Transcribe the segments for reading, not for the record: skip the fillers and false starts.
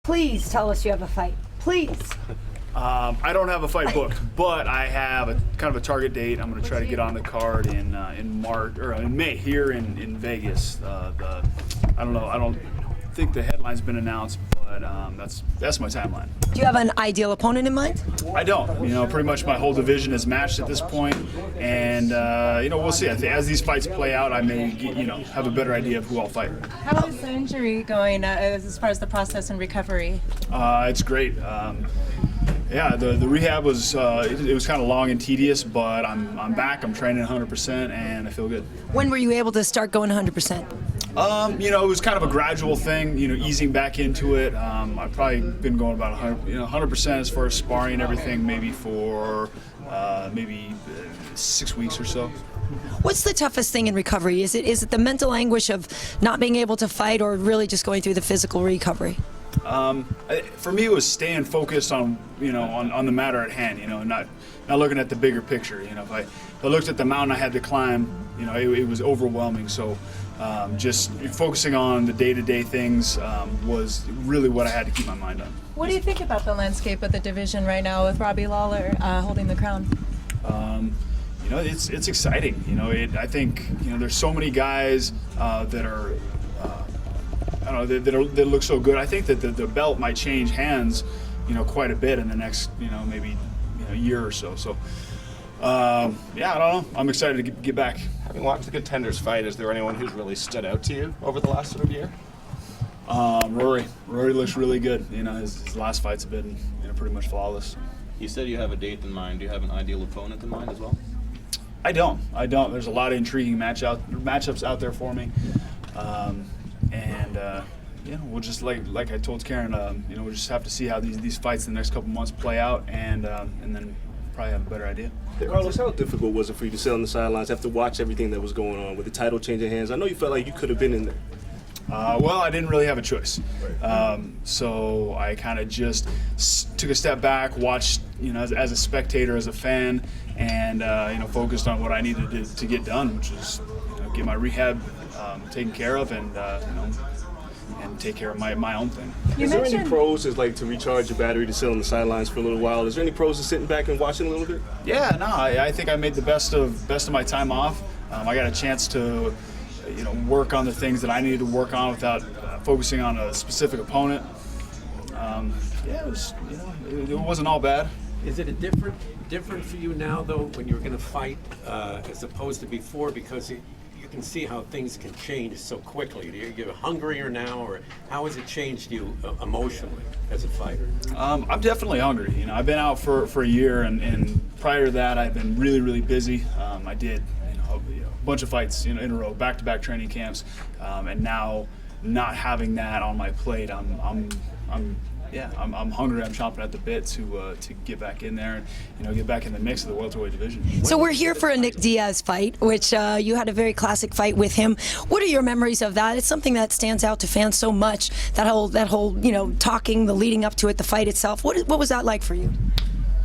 Please tell us you have a fight. Please. I don't have a fight booked, but I have a kind of a target date. I'm going to try to get on the card in March or in May here in Vegas. I don't know. I don't think the headline's been announced, but that's my timeline. Do you have an ideal opponent in mind? I don't. Pretty much my whole division is matched at this point, and we'll see. As these fights play out, I may have a better idea of who I'll fight. How is the injury going as far as the process and recovery? It's great. Yeah, the rehab was it was kind of long and tedious, but I'm back. I'm training 100%, and I feel good. When were you able to start going 100%? It was kind of a gradual thing, easing back into it. I've probably been going about 100% as far as sparring and everything, maybe for 6 weeks or so. What's the toughest thing in recovery? Is it the mental anguish of not being able to fight, or really just going through the physical recovery? For me, it was staying focused on on the matter at hand, and not looking at the bigger picture. If I looked at the mountain I had to climb, it was overwhelming. So just focusing on the day-to-day things was really what I had to keep my mind on. What do you think about the landscape of the division right now with Robbie Lawler holding the crown? It's exciting. I think there's so many guys that are. I don't know, that look so good. I think that the belt might change hands, quite a bit in the next, maybe year or so. So, I don't know. I'm excited to get back. Having watched the contenders fight, is there anyone who's really stood out to you over the last sort of year? Rory. Rory looks really good. His last fights have been pretty much flawless. You said you have a date in mind. Do you have an ideal opponent in mind as well? I don't. There's a lot of intriguing matchups out there for me. We'll just like I told Karyn, we'll just have to see how these fights in the next couple months play out, and then probably have a better idea. Carlos, how difficult was it for you to sit on the sidelines after watch everything that was going on with the title changing hands? I know you felt like you could have been in there. Well, I didn't really have a choice, so I kind of just took a step back, watched, as a spectator, as a fan, and focused on what I needed to get done, which was get my rehab taken care of, and take care of my own thing. Is there any pros as to recharge your battery to sit on the sidelines for a little while? Is there any pros to sitting back and watching a little bit? Yeah, no, I think I made the best of my time off. I got a chance to work on the things that I needed to work on without focusing on a specific opponent. It wasn't all bad. Is it a different for you now, though, when you're going to fight as opposed to before? Because you can see how things can change so quickly. You're hungrier now, or how has it changed you emotionally as a fighter? I'm definitely hungry. I've been out for a year, and prior to that, I've been really, really busy. I did a bunch of fights in a row, back-to-back training camps, and now not having that on my plate, I'm hungry. I'm chomping at the bit to get back in there and get back in the mix of the welterweight division. So we're here for a Nick Diaz fight, which you had a very classic fight with him. What are your memories of that? It's something that stands out to fans so much. That whole talking, the leading up to it, the fight itself. What was that like for you?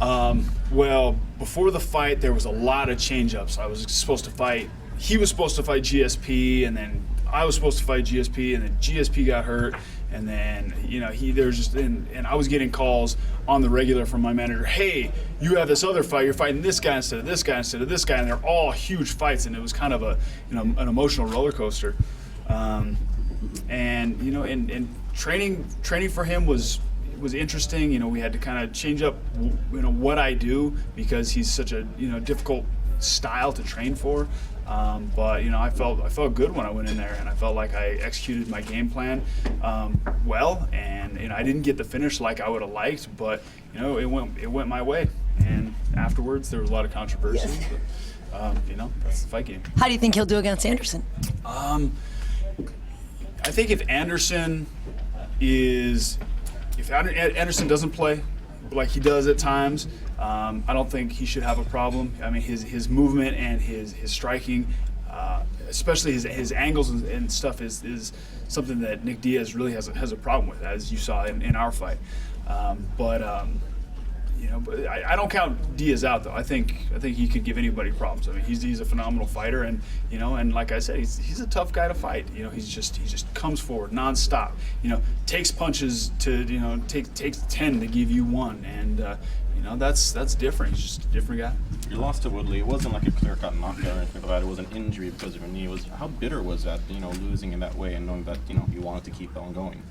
Well, before the fight, there was a lot of change-ups. I was supposed to fight. He was supposed to fight GSP, and then I was supposed to fight GSP, and then GSP got hurt. And then, and I was getting calls on the regular from my manager, hey, you have this other fight, you're fighting this guy instead of this guy instead of this guy, and they're all huge fights, and it was kind of an emotional roller coaster. And training for him was interesting. We had to kind of change up, what I do, because he's such a, difficult style to train for. But I felt good when I went in there, and I felt like I executed my game plan well, and I didn't get the finish like I would have liked, but it went my way. And afterwards, there was a lot of controversy. Yes. But, that's the fight game. How do you think he'll do against Anderson? I think if Anderson doesn't play like he does at times, I don't think he should have a problem. I mean, his movement and his striking, especially his angles and stuff, is something that Nick Diaz really has a problem with, as you saw in our fight. you know, but I don't count Diaz out though. I think he could give anybody problems. I mean, he's a phenomenal fighter, and you know, and like I said, he's a tough guy to fight. You know, he just comes forward nonstop. You know, takes punches to takes 10 to give you one, and you know, that's different. He's just a different guy. You lost to Woodley. It wasn't like a clear-cut knockout or anything like that. It was an injury because of your knee. How bitter was that? You know, losing in that way and knowing that you wanted to keep on going.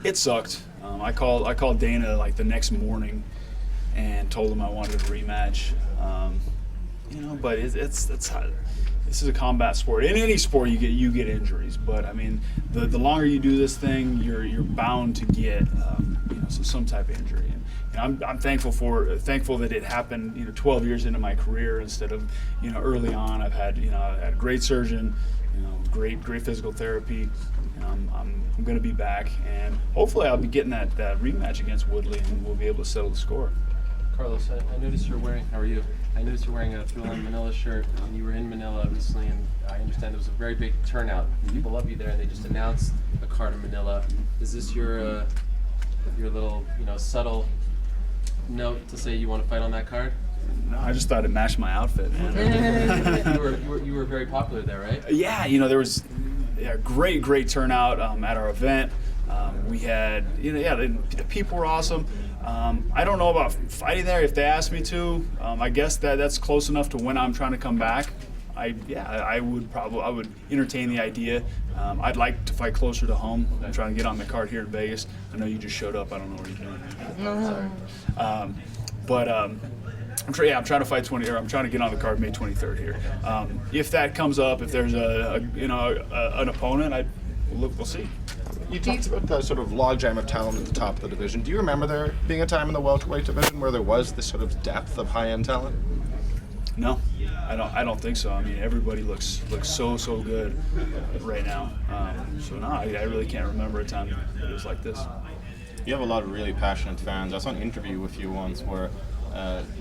It sucked. I called Dana like the next morning and told him I wanted a rematch. You know, but it's this is a combat sport. In any sport, you get injuries. But I mean, the longer you do this thing, you're bound to get some type of injury. And I'm thankful that it happened 12 years into my career instead of early on. I've had a great surgeon, great physical therapy. I'm going to be back, and hopefully I'll be getting that rematch against Woodley, and we'll be able to settle the score. Carlos, I noticed you're wearing. How are you? I noticed you're wearing a Thrill-In Manila shirt, and you were in Manila recently, and I understand there was a very big turnout. People love you there, and they just announced a card in Manila. Is this your little subtle note to say you want to fight on that card? No, I just thought it matched my outfit, man. you were very popular there, right? Yeah, there was a great turnout at our event. We had, the people were awesome. I don't know about fighting there. If they asked me to, I guess that's close enough to when I'm trying to come back. I would entertain the idea. I'd like to fight closer to home. I'm trying to get on the card here in Vegas. I know you just showed up. I don't know what you're doing. I'm trying to fight I'm trying to get on the card May 23rd here. If that comes up, if there's an opponent, we'll see. You talked about the sort of logjam of talent at the top of the division. Do you remember there being a time in the welterweight division where there was this sort of depth of high-end talent? No, I don't think so. I mean, everybody looks so good right now. So no, I really can't remember a time that it was like this. You have a lot of really passionate fans. I saw an interview with you once where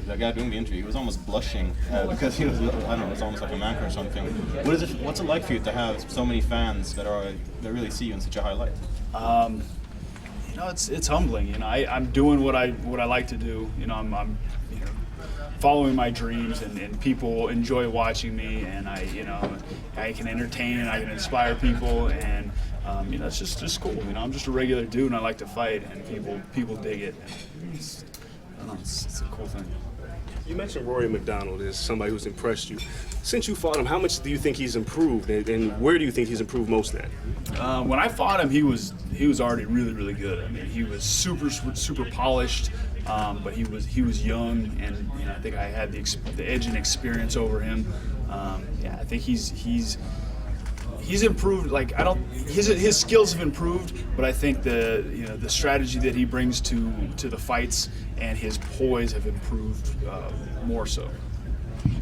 the guy doing the interview, he was almost blushing because he was, I don't know, it was almost like a man or something. What's it like for you to have so many fans that really see you in such a high light? It's humbling. I'm doing what I like to do. I'm following my dreams, and people enjoy watching me, and I can entertain and I can inspire people, and it's just cool. I'm just a regular dude, and I like to fight, and people dig it. It's a cool thing. You mentioned Rory McDonald as somebody who's impressed you. Since you fought him, how much do you think he's improved, and where do you think he's improved most at? When I fought him, he was already really good. I mean, he was super polished, but he was young, and I think I had the edge and experience over him. I think he's improved. Like his skills have improved, but I think the strategy that he brings to the fights and his poise have improved more so.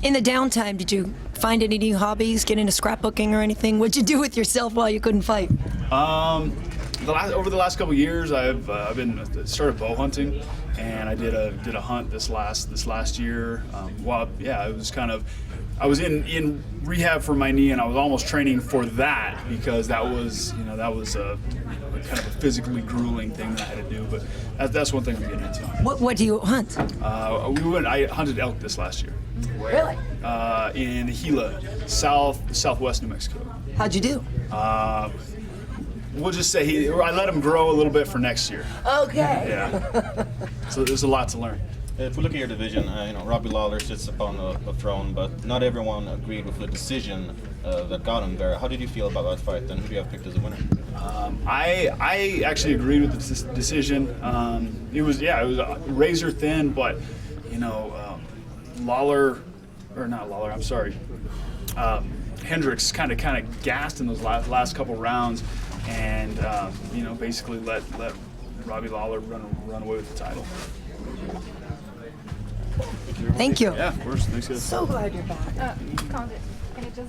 In the downtime, did you find any new hobbies, get into scrapbooking or anything? What'd you do with yourself while you couldn't fight? Over the last couple of years, I've started bow hunting, and I did a hunt this last year. I was in rehab for my knee, and I was almost training for that because that was a kind of a physically grueling thing that I had to do. But that's one thing I'm getting into. What do you hunt? I hunted elk this last year. Really? In Gila, southwest New Mexico. How'd you do? We'll just say I let him grow a little bit for next year. Okay. Yeah. So there's a lot to learn. If we look at your division, Robbie Lawler sits upon a throne, but not everyone agreed with the decision that got him there. How did you feel about that fight, and who do you have picked as a winner? I actually agreed with the decision. It was razor thin, but Hendricks kind of gassed in those last couple rounds, and basically let Robbie Lawler run away with the title. Thank you. Yeah, of course. Thanks, guys. So glad you're back. Condit, can it just